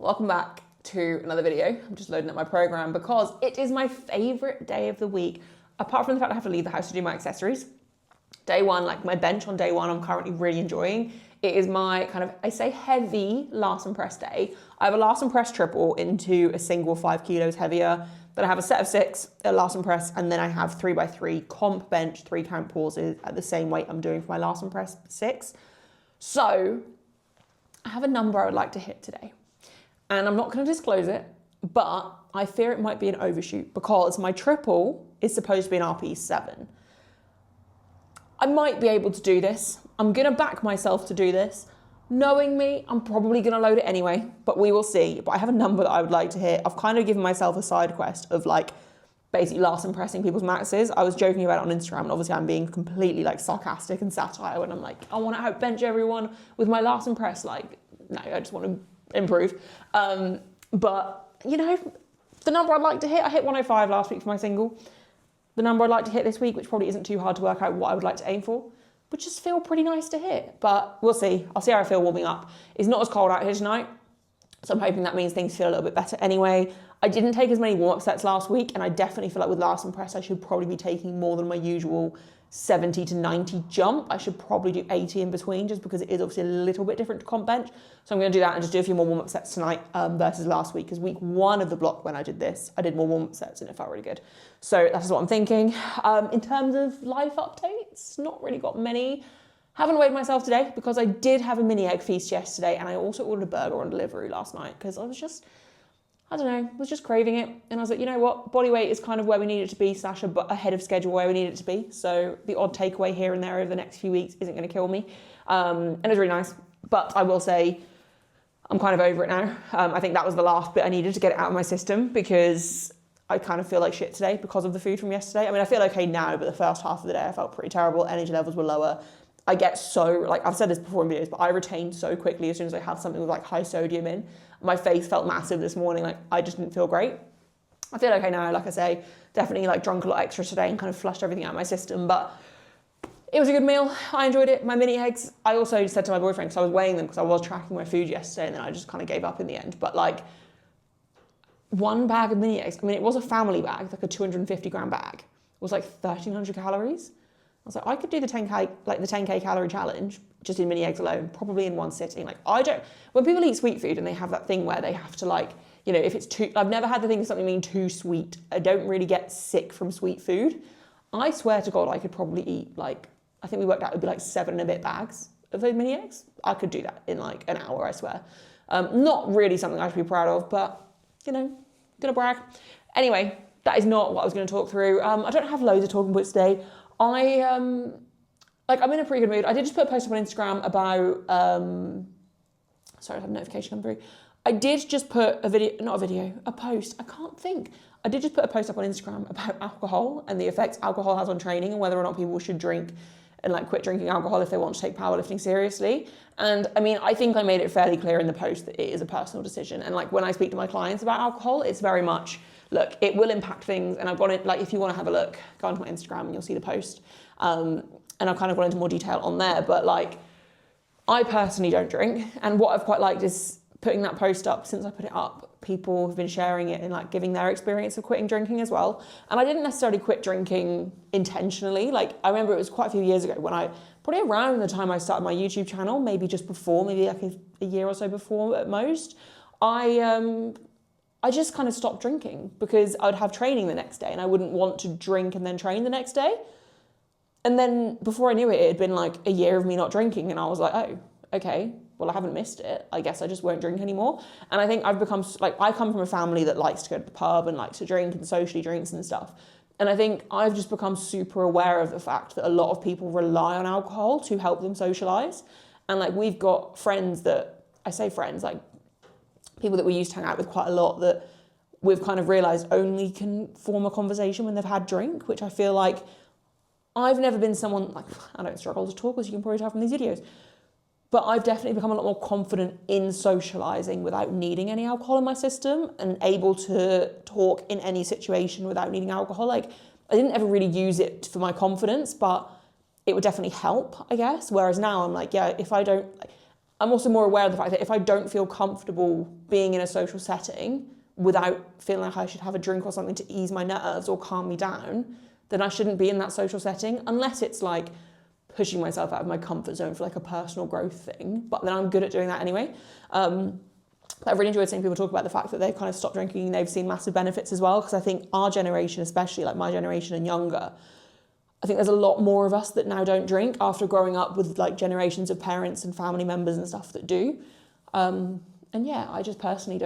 Welcome back to another video. I'm just loading up my program because it is my favorite day of the week, apart from the fact I have to leave the house to do my accessories. Day one, like my bench on day one, I'm currently really enjoying. It is my kind of, I say heavy Larsen Press day. I have a Larsen Press triple into a single 5 kilos heavier. Then I have a set of 6 at Larsen Press, and then I have 3x3 comp bench, 3 count pauses at the same weight I'm doing for my Larsen Press 6. So I have a number I would like to hit today. And I'm not going to disclose it, but I fear it might be an overshoot because my triple is supposed to be an RP 7. I might be able to do this. I'm going to back myself to do this. Knowing me, I'm probably going to load it anyway, but we will see. But I have a number that I would like to hit. I've kind of given myself a side quest of like basically Larsen pressing people's maxes. I was joking about it on Instagram, and obviously I'm being completely like sarcastic and satire when I'm like, I want to outbench everyone with my Larsen press. Like, no, I just want to improve. But you know, the number I'd like to hit, I hit 105 last week for my single. The number I'd like to hit this week, which probably isn't too hard to work out what I would like to aim for, would just feel pretty nice to hit. But we'll see. I'll see how I feel warming up. It's not as cold out here tonight, so I'm hoping that means things feel a little bit better anyway. I didn't take as many warm-up sets last week, and I definitely feel like with Larsen Press, I should probably be taking more than my usual 70 to 90 jump. I should probably do 80 in between, just because it is obviously a little bit different to comp bench. So I'm going to do that and just do a few more warm-up sets tonight versus last week, because week 1 of the block when I did this, I did more warm-up sets and it felt really good. So that's what I'm thinking. In terms of life updates, not really got many. Haven't weighed myself today because I did have a mini egg feast yesterday, and I also ordered a burger on delivery last night because I was just, I don't know, was just craving it. And I was like, you know what, body weight is kind of where we need it to be, / ahead of schedule where we need it to be. So the odd takeaway here and there over the next few weeks isn't going to kill me. And it was really nice. But I will say, I'm kind of over it now. I think that was the last bit I needed to get it out of my system, because I kind of feel like shit today because of the food from yesterday. I mean, I feel okay now, but the first half of the day I felt pretty terrible. Energy levels were lower. I get so, like I've said this before in videos, but I retain so quickly as soon as I have something with like high sodium in. My face felt massive this morning. Like I just didn't feel great. I feel okay now, like I say, definitely like drunk a lot extra today and kind of flushed everything out of my system, but it was a good meal. I enjoyed it. My mini eggs, I also said to my boyfriend, because I was weighing them because I was tracking my food yesterday, and then I just kind of gave up in the end. But like 1 bag of mini eggs, I mean, it was a family bag, like a 250 gram bag, it was like 1,300 calories. I was like, I could do the 10K, like the 10K calorie challenge, just in mini eggs alone, probably in one sitting. Like when people eat sweet food and they have that thing where they have to like, you know, if it's too, I've never had the thing of something being too sweet. I don't really get sick from sweet food. I swear to God, I could probably eat like, I think we worked out it would be like 7 and a bit bags of those mini eggs. I could do that in like an hour, I swear. Not really something I should be proud of, but you know, gonna brag. Anyway, that is not what I was gonna talk through. I don't have loads of talking points today. I'm in a pretty good mood. I did just put a post up on Instagram about, sorry, I had a notification come through. I did just put a post. I can't think. I did just put a post up on Instagram about alcohol and the effects alcohol has on training, and whether or not people should drink and like quit drinking alcohol if they want to take powerlifting seriously. And I mean, I think I made it fairly clear in the post that it is a personal decision. And like when I speak to my clients about alcohol, it's very much, look, it will impact things. And I've gone in, like, if you want to have a look, go onto my Instagram and you'll see the post. And I've kind of gone into more detail on there. But like, I personally don't drink. And what I've quite liked is putting that post up. Since I put it up, people have been sharing it and like giving their experience of quitting drinking as well. And I didn't necessarily quit drinking intentionally. Like I remember it was quite a few years ago when probably around the time I started my YouTube channel, maybe just before, maybe like a year or so before at most, I just kind of stopped drinking because I'd have training the next day and I wouldn't want to drink and then train the next day. And then before I knew it, it had been like a year of me not drinking, and I was like, oh, okay, well, I haven't missed it. I guess I just won't drink anymore. And I think I've become, like, I come from a family that likes to go to the pub and likes to drink and socially drinks and stuff. And I think I've just become super aware of the fact that a lot of people rely on alcohol to help them socialize. And like, we've got friends that, I say friends, like people that we used to hang out with quite a lot, that we've kind of realized only can form a conversation when they've had drink, which I feel like I've never been someone, like, I don't struggle to talk, as you can probably tell from these videos, but I've definitely become a lot more confident in socializing without needing any alcohol in my system and able to talk in any situation without needing alcohol. Like, I didn't ever really use it for my confidence, but it would definitely help, I guess. Whereas now I'm like, yeah, if I don't, like, I'm also more aware of the fact that if I don't feel comfortable being in a social setting without feeling like I should have a drink or something to ease my nerves or calm me down, then I shouldn't be in that social setting, unless it's like pushing myself out of my comfort zone for like a personal growth thing. But then I'm good at doing that anyway. I've really enjoyed seeing people talk about the fact that they've kind of stopped drinking and they've seen massive benefits as well. Because I think our generation, especially like my generation and younger, I think there's a lot more of us that now don't drink after growing up with like generations of parents and family members and stuff that do. And yeah, I just personally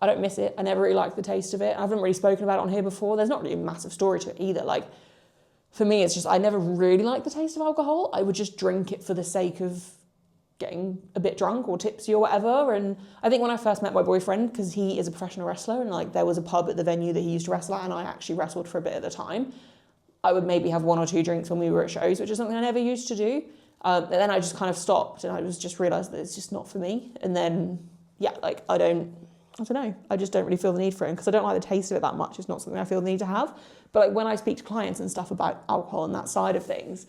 I don't miss it. I never really liked the taste of it. I haven't really spoken about it on here before. There's not really a massive story to it either. Like, for me, it's just, I never really liked the taste of alcohol. I would just drink it for the sake of getting a bit drunk or tipsy or whatever. And I think when I first met my boyfriend, because he is a professional wrestler and like there was a pub at the venue that he used to wrestle at and I actually wrestled for a bit at the time, I would maybe have 1 or 2 drinks when we were at shows, which is something I never used to do. And then I just kind of stopped and I was just realised that it's just not for me. And then, yeah, like I don't know. I just don't really feel the need for it because I don't like the taste of it that much. It's not something I feel the need to have. But like when I speak to clients and stuff about alcohol and that side of things,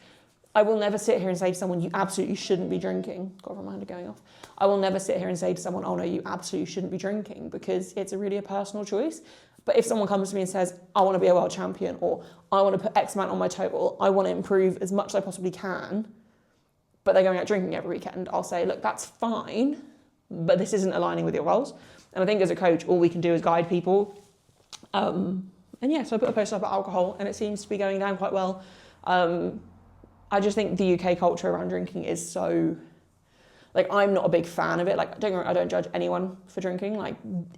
I will never sit here and say to someone, you absolutely shouldn't be drinking. Got a reminder going off. I will never sit here and say to someone, oh no, you absolutely shouldn't be drinking, because it's really a personal choice. But if someone comes to me and says, I want to be a world champion, or I want to put X amount on my total, I want to improve as much as I possibly can, but they're going out drinking every weekend, I'll say, look, that's fine, but this isn't aligning with your goals. And I think as a coach, all we can do is guide people. And yeah, so I put a post up about alcohol and it seems to be going down quite well. I just think the UK culture around drinking is so, like, I'm not a big fan of it. Like, I don't judge anyone for drinking. Like,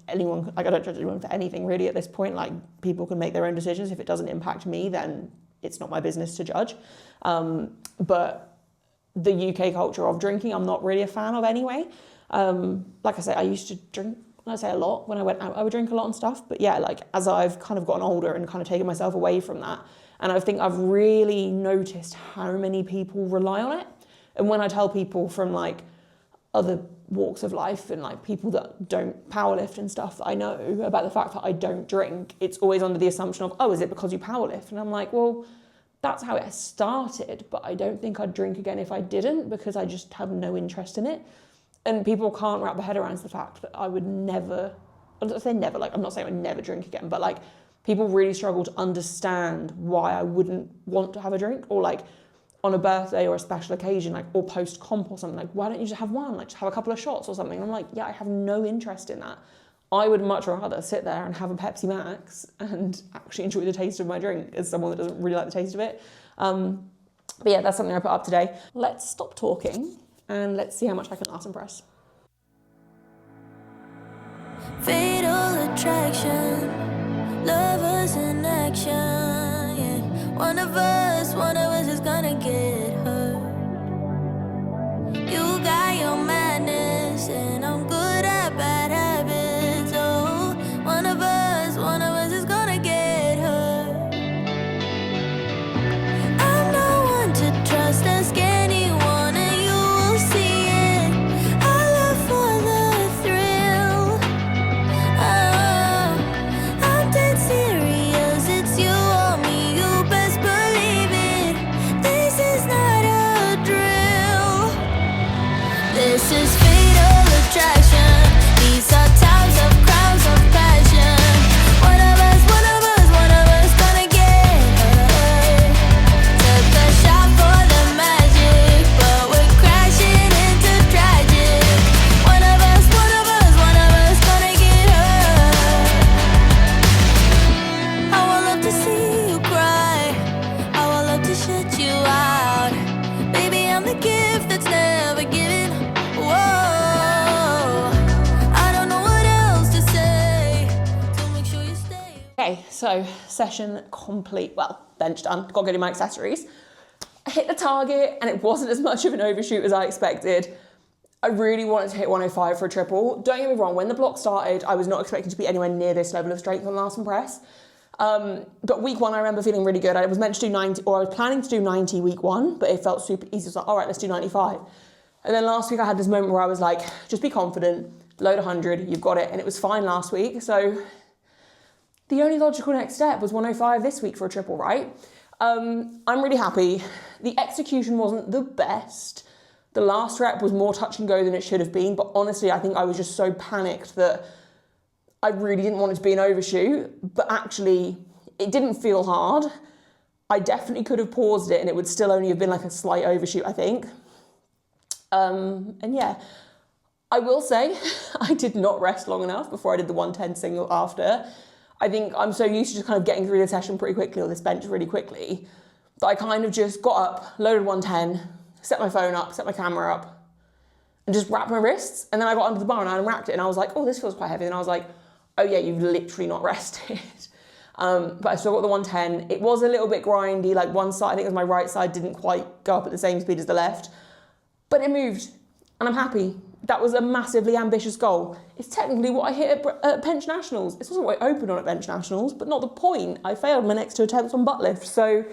I don't judge anyone for anything really at this point. Like, people can make their own decisions. If it doesn't impact me, then it's not my business to judge. But the UK culture of drinking, I'm not really a fan of anyway. Like I say, I used to drink, I say a lot, when I went out, I would drink a lot and stuff. But yeah, like, as I've kind of gotten older and kind of taken myself away from that, and I think I've really noticed how many people rely on it. And when I tell people from like other walks of life and like people that don't powerlift and stuff that I know about the fact that I don't drink, it's always under the assumption of, oh, is it because you powerlift? And I'm like, well, that's how it started, but I don't think I'd drink again if I didn't, because I just have no interest in it. And people can't wrap their head around the fact that I would never, I'm not saying never, like I'm not saying I would never drink again, but like people really struggle to understand why I wouldn't want to have a drink, or like on a birthday or a special occasion, like, or post comp or something, like, why don't you just have one, like just have a couple of shots or something? And I'm like, yeah, I have no interest in that. I would much rather sit there and have a Pepsi Max and actually enjoy the taste of my drink as someone that doesn't really like the taste of it. But yeah, that's something I put up today. Let's stop talking and let's see how much I can Larsen Press. Fatal attraction, lovers in action, yeah. One of us is gonna get hurt. You got your madness and I'm good at bad habits. Oh, one of us is gonna get hurt. I'm no one to trust, ask anyone and you will see it. I love for the thrill. I'm dead serious, it's you or me, you best believe it. This is not a drill. This is fatal attraction. These are times of crowds of passion. One of us gonna get hurt. Took a shot for the magic, but we're crashing into tragic. One of us gonna get hurt. I would love to see you cry. I would love to shut you out. Baby, I'm the gift that's never given. Whoa, I don't know what else to say, so make sure you stay. Okay, so session complete. Well, bench done. Got to go do my accessories. I hit the target and it wasn't as much of an overshoot as I expected. I really wanted to hit 105 for a triple. Don't get me wrong, when the block started, I was not expecting to be anywhere near this level of strength on Larsen Press. But week 1, I remember feeling really good. I was meant to do 90, or I was planning to do 90 week 1, but it felt super easy. So I was like, all right, let's do 95. And then last week I had this moment where I was like, just be confident, load 100, you've got it. And it was fine last week. So the only logical next step was 105 this week for a triple, right? I'm really happy. The execution wasn't the best, The last rep was more touch and go than it should have been, but honestly, I think I was just so panicked that I really didn't want it to be an overshoot, but actually it didn't feel hard. I definitely could have paused it and it would still only have been like a slight overshoot, I think. And yeah, I will say I did not rest long enough before I did the 110 single after. I think I'm so used to just kind of getting through the session pretty quickly, or this bench really quickly, that I kind of just got up, loaded 110, set my phone up, set my camera up, and just wrapped my wrists. And then I got under the bar and I unwrapped it and I was like, oh, this feels quite heavy. And I was like, oh yeah, you've literally not rested. But I still got the 110. It was a little bit grindy, like one side, I think it was my right side, didn't quite go up at the same speed as the left, but it moved and I'm happy. That was a massively ambitious goal. It's technically what I hit at bench nationals. This wasn't what I opened on at bench nationals, but not the point. I failed my next 2 attempts on butt lift. So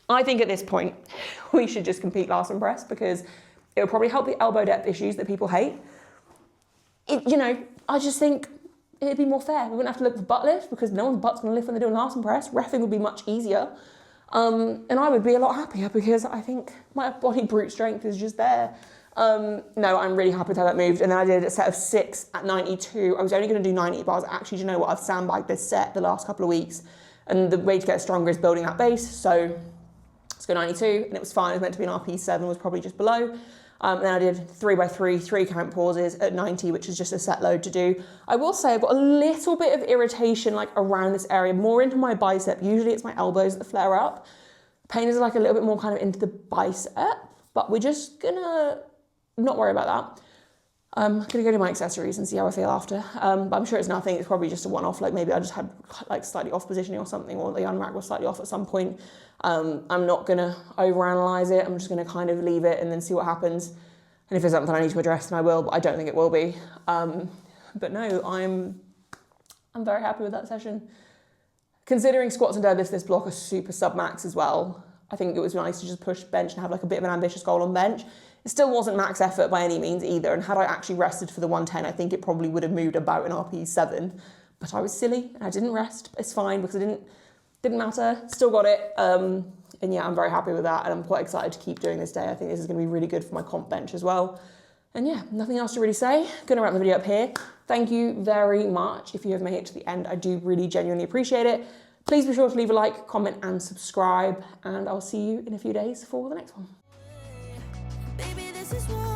I think at this point, we should just compete Larsen Press because it would probably help the elbow depth issues that people hate. I just think it'd be more fair. We wouldn't have to look for butt lift because no one's butt's going to lift when they're doing Larsen Press. Reffing would be much easier. And I would be a lot happier because I think my body brute strength is just there. No, I'm really happy with how that moved. And then I did a set of 6 at 92. I was only going to do 90, but I was actually, do you know what? I've sandbagged this set the last couple of weeks. And the way to get stronger is building that base. So let's go 92. And it was fine. It was meant to be an RP7, was probably just below. Then I did 3x3, 3 count pauses at 90, which is just a set load to do. I will say I've got a little bit of irritation like around this area, more into my bicep. Usually it's my elbows that flare up. Pain is like a little bit more kind of into the bicep, but we're just gonna not worry about that. I'm gonna go to my accessories and see how I feel after. But I'm sure it's nothing. It's probably just a one-off. Like maybe I just had like slightly off positioning or something, or the unrack was slightly off at some point. I'm not gonna overanalyze it. I'm just gonna kind of leave it and then see what happens. And if there's something I need to address, then I will. But I don't think it will be. But no, I'm very happy with that session. Considering squats and deadlifts this block are super sub-max as well, I think it was nice to just push bench and have like a bit of an ambitious goal on bench. It still wasn't max effort by any means either, and had I actually rested for the 110, I think it probably would have moved about an RP7, but I was silly and I didn't rest. It's fine because it didn't matter, still got it. And yeah, I'm very happy with that, and I'm quite excited to keep doing this day. I think this is going to be really good for my comp bench as well. And yeah, nothing else to really say. Gonna wrap the video up here. Thank you very much if you have made it to the end. I do really genuinely appreciate it. Please be sure to leave a like, comment and subscribe, and I'll see you in a few days for the next one. Baby, this is what